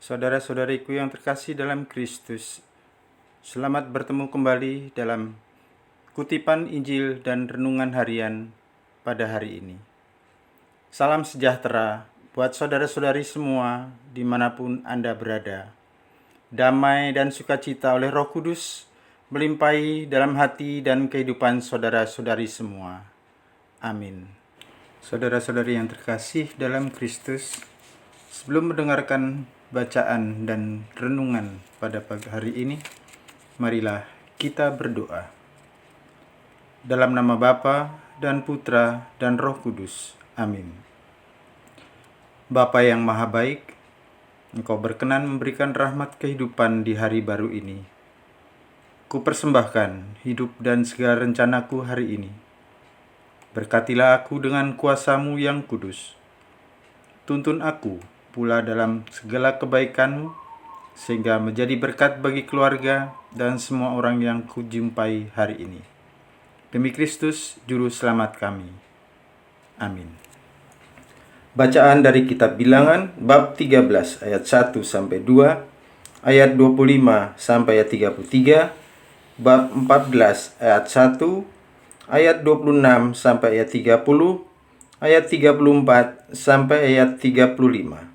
Saudara-saudariku yang terkasih dalam Kristus, selamat bertemu kembali dalam kutipan Injil dan renungan harian pada hari ini. Salam sejahtera buat saudara-saudari semua dimanapun Anda berada. Damai dan sukacita oleh Roh Kudus melimpahi dalam hati dan kehidupan saudara-saudari semua. Amin. Saudara-saudari yang terkasih dalam Kristus, sebelum mendengarkan bacaan dan renungan pada pagi hari ini, marilah kita berdoa. Dalam nama Bapa dan Putra dan Roh Kudus. Amin. Bapa yang Maha Baik, Engkau berkenan memberikan rahmat kehidupan di hari baru ini. Kupersembahkan hidup dan segala rencanaku hari ini. Berkatilah aku dengan kuasa-Mu yang kudus. Tuntun aku pula dalam segala kebaikan-Mu, sehingga menjadi berkat bagi keluarga dan semua orang yang kujumpai hari ini. Demi Kristus, Juru Selamat kami. Amin. Bacaan dari kitab Bilangan, bab 13, ayat 1-2, ayat 25 sampai ayat 33, bab 14, ayat 1, ayat 26 sampai ayat 30, ayat 34 sampai ayat 35.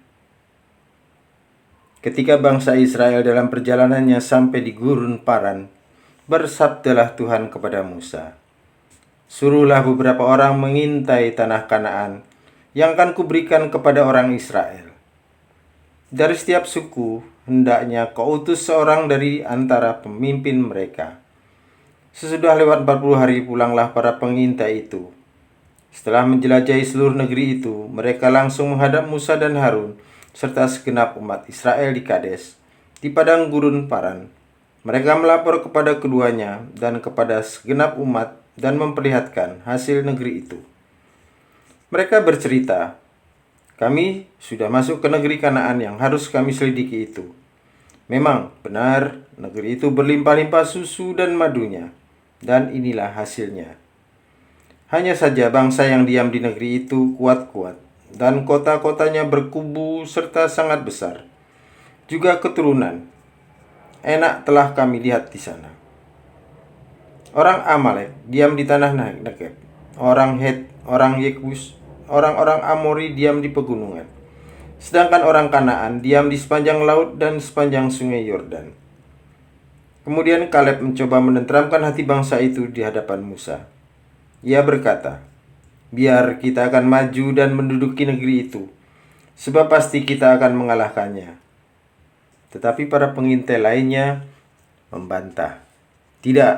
Ketika bangsa Israel dalam perjalanannya sampai di gurun Paran, bersabdalah Tuhan kepada Musa, "Suruhlah beberapa orang mengintai tanah Kanaan yang akan kuberikan kepada orang Israel. Dari setiap suku, hendaknya kau utus seorang dari antara pemimpin mereka. Sesudah lewat 40 hari pulanglah para pengintai itu. Setelah menjelajahi seluruh negeri itu, mereka langsung menghadap Musa dan Harun serta segenap umat Israel di Kades, di padang gurun Paran. Mereka melapor kepada keduanya dan kepada segenap umat dan memperlihatkan hasil negeri itu. Mereka bercerita, 'Kami sudah masuk ke negeri Kanaan yang harus kami selidiki itu. Memang benar negeri itu berlimpah-limpah susu dan madunya, dan inilah hasilnya. Hanya saja bangsa yang diam di negeri itu kuat-kuat, dan kota-kotanya berkubu serta sangat besar. Juga keturunan enak telah kami lihat di sana. Orang Amalek diam di tanah Negeb, orang Het, orang Yebus, orang-orang Amori diam di pegunungan. Sedangkan orang Kanaan diam di sepanjang laut dan sepanjang sungai Yordan.' Kemudian Kaleb mencoba menenteramkan hati bangsa itu di hadapan Musa. Ia berkata, 'Biar kita akan maju dan menduduki negeri itu, sebab pasti kita akan mengalahkannya.' Tetapi para pengintai lainnya membantah, 'Tidak,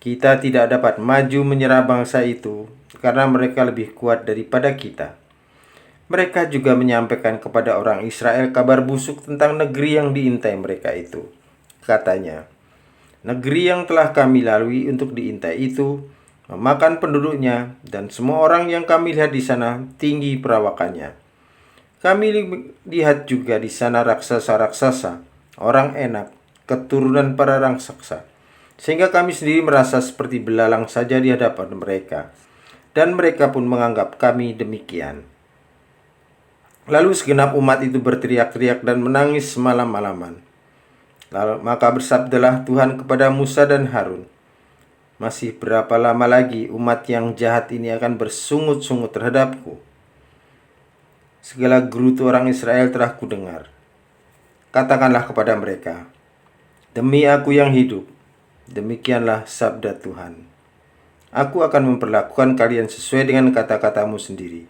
kita tidak dapat maju menyerah bangsa itu, karena mereka lebih kuat daripada kita.' Mereka juga menyampaikan kepada orang Israel kabar busuk tentang negeri yang diintai mereka itu. Katanya, 'Negeri yang telah kami lalui untuk diintai itu memakan penduduknya, dan semua orang yang kami lihat di sana tinggi perawakannya. Kami lihat juga di sana raksasa-raksasa, orang enak, keturunan para raksasa, sehingga kami sendiri merasa seperti belalang saja di hadapan mereka, dan mereka pun menganggap kami demikian.' Lalu segenap umat itu berteriak-teriak dan menangis malam-malaman. Maka bersabdalah Tuhan kepada Musa dan Harun, 'Masih berapa lama lagi umat yang jahat ini akan bersungut-sungut terhadapku? Segala gerutu orang Israel telah kudengar. Katakanlah kepada mereka, demi aku yang hidup, demikianlah sabda Tuhan, aku akan memperlakukan kalian sesuai dengan kata-katamu sendiri.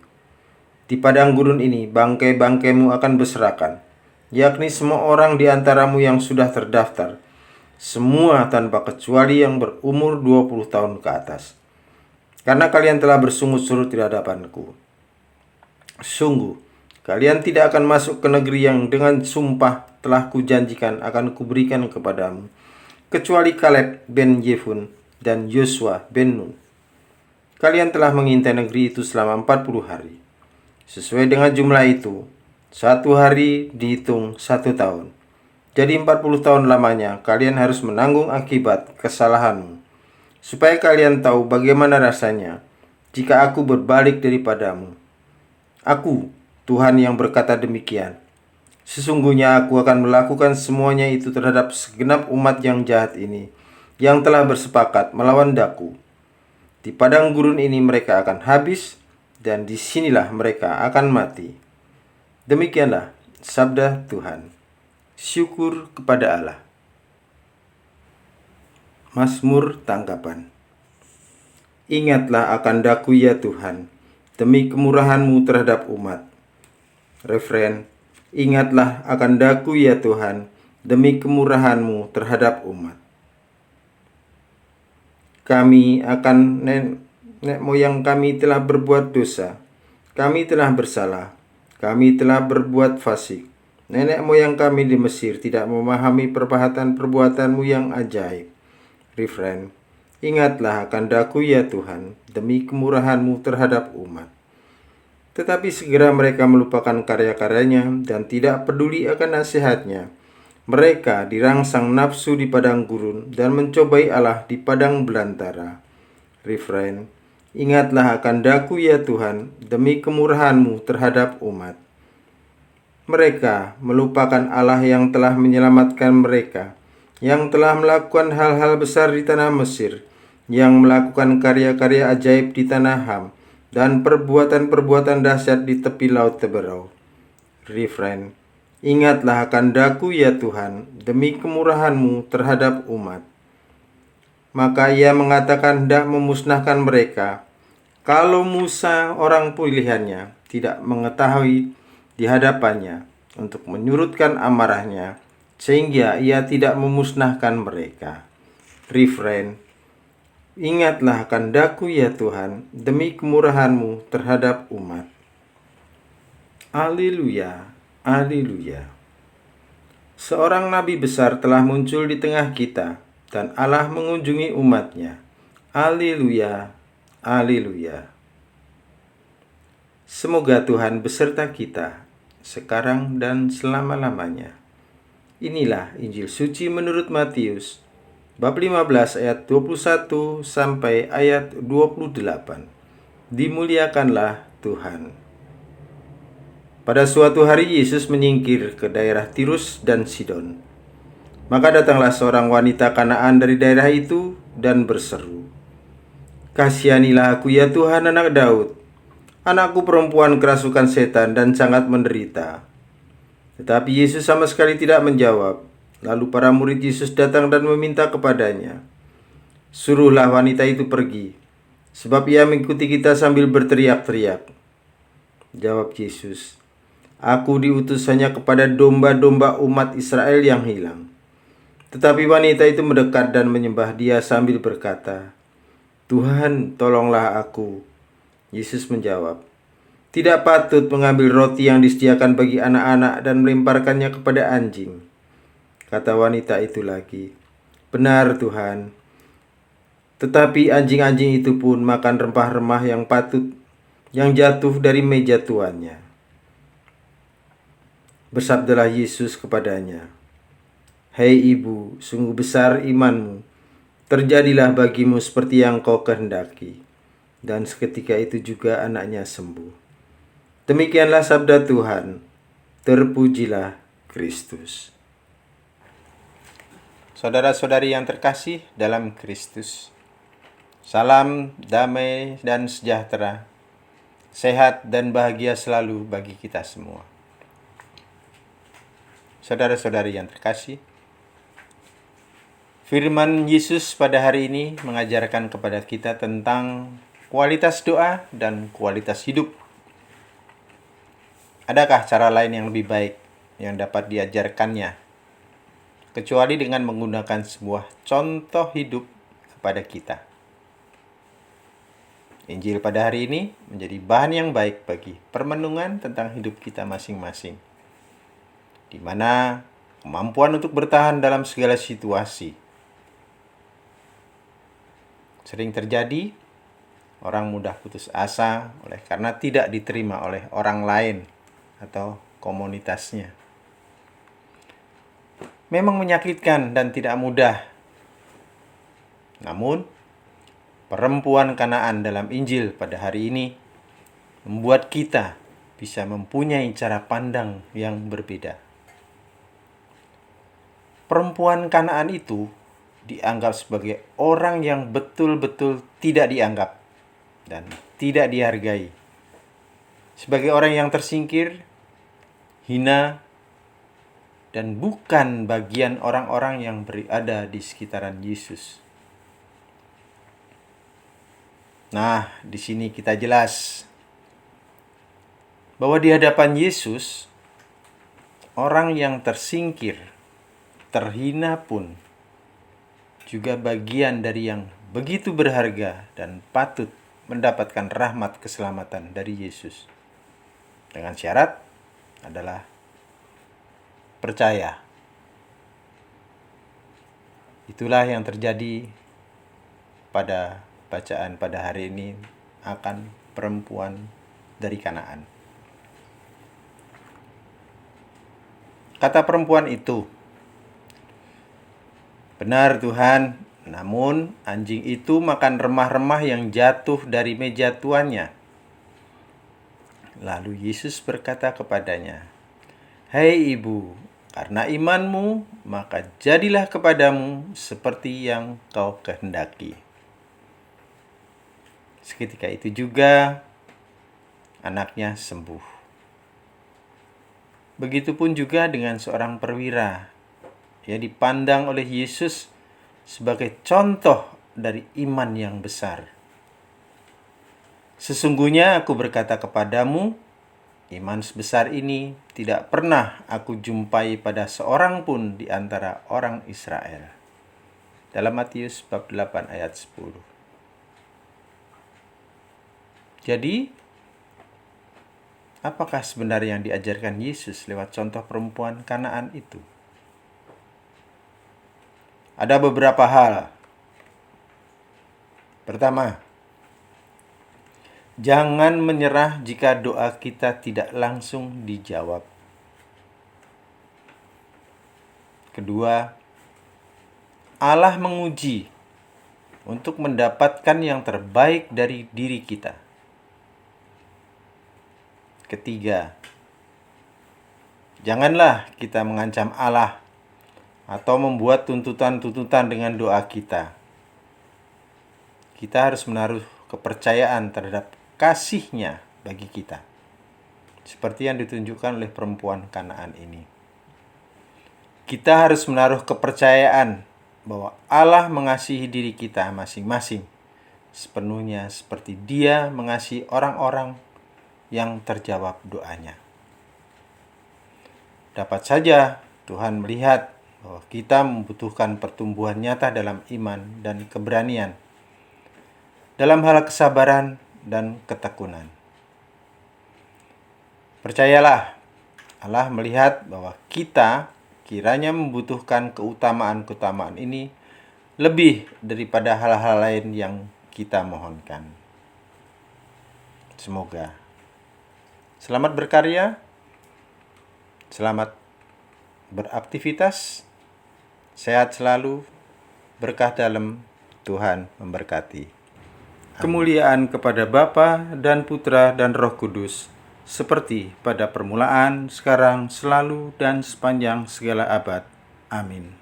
Di padang gurun ini bangkai-bangkaimu akan berserakan, yakni semua orang di antaramu yang sudah terdaftar, semua tanpa kecuali yang berumur 20 tahun ke atas. Karena kalian telah bersungut-sungut di hadapanku. Sungguh, kalian tidak akan masuk ke negeri yang dengan sumpah telah kujanjikan akan kuberikan kepadamu, kecuali Kaleb bin Yefun dan Yosua bin Nun. Kalian telah mengintai negeri itu selama 40 hari. Sesuai dengan jumlah itu, 1 hari dihitung 1 tahun. Jadi 40 tahun lamanya kalian harus menanggung akibat kesalahanmu, supaya kalian tahu bagaimana rasanya jika aku berbalik daripadamu. Aku, Tuhan yang berkata demikian. Sesungguhnya aku akan melakukan semuanya itu terhadap segenap umat yang jahat ini, yang telah bersepakat melawan Daku. Di padang gurun ini mereka akan habis, dan disinilah mereka akan mati. Demikianlah sabda Tuhan. Syukur kepada Allah. Mazmur tanggapan. Ingatlah akan Daku ya Tuhan, demi kemurahan-Mu terhadap umat. Refren. Ingatlah akan Daku ya Tuhan, demi kemurahan-Mu terhadap umat. Kami akan nenek moyang kami telah berbuat dosa. Kami telah bersalah. Kami telah berbuat fasik. Nenek moyang kami di Mesir tidak memahami perbuatan-perbuatan-Mu yang ajaib. Refren. Ingatlah akan Daku ya Tuhan, demi kemurahan-Mu terhadap umat. Tetapi segera mereka melupakan karya-karyanya dan tidak peduli akan nasihatnya. Mereka dirangsang nafsu di padang gurun dan mencobai Allah di padang belantara. Refrain. Ingatlah akan Daku ya Tuhan, demi kemurahan-Mu terhadap umat. Mereka melupakan Allah yang telah menyelamatkan mereka, yang telah melakukan hal-hal besar di tanah Mesir, yang melakukan karya-karya ajaib di tanah Ham, dan perbuatan-perbuatan dahsyat di tepi laut Teberau. Refrain. Ingatlah akan Daku ya Tuhan, demi kemurahan-Mu terhadap umat. Maka ia mengatakan hendak memusnahkan mereka, kalau Musa orang pilihannya tidak mengetahui di hadapannya untuk menyurutkan amarahnya, sehingga ia tidak memusnahkan mereka. Refrain. Ingatlah akan Daku ya Tuhan, demi kemurahan-Mu terhadap umat. Haleluya, haleluya. Seorang nabi besar telah muncul di tengah kita, dan Allah mengunjungi umatnya. Haleluya, haleluya. Semoga Tuhan beserta kita, sekarang dan selama-lamanya. Inilah Injil Suci menurut Matius, bab 15 ayat 21 sampai ayat 28. Dimuliakanlah Tuhan. Pada suatu hari Yesus menyingkir ke daerah Tirus dan Sidon. Maka datanglah seorang wanita Kanaan dari daerah itu dan berseru, "Kasihanilah aku ya Tuhan, anak Daud. Anakku perempuan kerasukan setan dan sangat menderita." Tetapi Yesus sama sekali tidak menjawab. Lalu para murid Yesus datang dan meminta kepadanya, "Suruhlah wanita itu pergi, sebab ia mengikuti kita sambil berteriak-teriak." Jawab Yesus, "Aku diutus hanya kepada domba-domba umat Israel yang hilang." Tetapi wanita itu mendekat dan menyembah Dia sambil berkata, "Tuhan, tolonglah aku." Yesus menjawab, "Tidak patut mengambil roti yang disediakan bagi anak-anak dan melemparkannya kepada anjing." Kata wanita itu lagi, "Benar Tuhan, tetapi anjing-anjing itu pun makan rempah-rempah yang jatuh dari meja tuannya." Bersabdalah Yesus kepadanya, "Hei ibu, sungguh besar imanmu, terjadilah bagimu seperti yang kau kehendaki." Dan seketika itu juga anaknya sembuh. Demikianlah sabda Tuhan. Terpujilah Kristus. Saudara-saudari yang terkasih dalam Kristus, salam damai dan sejahtera, sehat dan bahagia selalu bagi kita semua. Saudara-saudari yang terkasih, firman Yesus pada hari ini mengajarkan kepada kita tentang kualitas doa dan kualitas hidup. Adakah cara lain yang lebih baik yang dapat diajarkannya, kecuali dengan menggunakan sebuah contoh hidup kepada kita? Injil pada hari ini menjadi bahan yang baik bagi permenungan tentang hidup kita masing-masing, di mana kemampuan untuk bertahan dalam segala situasi. Sering terjadi orang mudah putus asa karena tidak diterima oleh orang lain atau komunitasnya. Memang menyakitkan dan tidak mudah. Namun, perempuan Kanaan dalam Injil pada hari ini membuat kita bisa mempunyai cara pandang yang berbeda. perempuan Kanaan itu dianggap sebagai orang yang betul-betul tidak dianggap dan tidak dihargai. Sebagai orang yang tersingkir, hina, dan bukan bagian orang-orang yang berada di sekitaran Yesus. Nah, di sini kita jelas bahwa di hadapan Yesus, orang yang tersingkir, terhina pun juga bagian dari yang begitu berharga dan patut mendapatkan rahmat keselamatan dari Yesus. Dengan syarat adalah percaya. Itulah yang terjadi pada bacaan pada hari ini akan perempuan dari Kanaan. Kata perempuan itu, "Benar Tuhan, namun anjing itu makan remah-remah yang jatuh dari meja tuannya." Lalu Yesus berkata kepadanya, "Hei ibu, karena imanmu, maka jadilah kepadamu seperti yang kau kehendaki." Seketika itu juga anaknya sembuh. Begitupun juga dengan seorang perwira. Ia dipandang oleh Yesus sebagai contoh dari iman yang besar. "Sesungguhnya aku berkata kepadamu, iman sebesar ini tidak pernah aku jumpai pada seorang pun di antara orang Israel." Dalam Matius bab 8 ayat 10. Jadi, apakah sebenarnya yang diajarkan Yesus lewat contoh perempuan Kanaan itu? Ada beberapa hal. Pertama, jangan menyerah jika doa kita tidak langsung dijawab. Kedua, Allah menguji untuk mendapatkan yang terbaik dari diri kita. Ketiga, janganlah kita mengancam Allah atau membuat tuntutan-tuntutan dengan doa kita. Kita harus menaruh kepercayaan terhadap kasih-Nya bagi kita, seperti yang ditunjukkan oleh perempuan Kanaan ini. Kita harus menaruh kepercayaan bahwa Allah mengasihi diri kita masing-masing sepenuhnya seperti Dia mengasihi orang-orang yang terjawab doanya. Dapat saja Tuhan melihat bahwa kita membutuhkan pertumbuhan nyata dalam iman dan keberanian, dalam hal kesabaran dan ketekunan. Percayalah, Allah melihat bahwa kita kiranya membutuhkan keutamaan-keutamaan ini lebih daripada hal-hal lain yang kita mohonkan. Semoga selamat berkarya, selamat beraktivitas, sehat selalu, berkah dalam, Tuhan memberkati. Kemuliaan kepada Bapa dan Putra dan Roh Kudus, seperti pada permulaan, sekarang, selalu, dan sepanjang segala abad. Amin.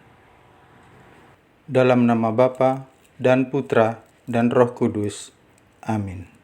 Dalam nama Bapa dan Putra dan Roh Kudus. Amin.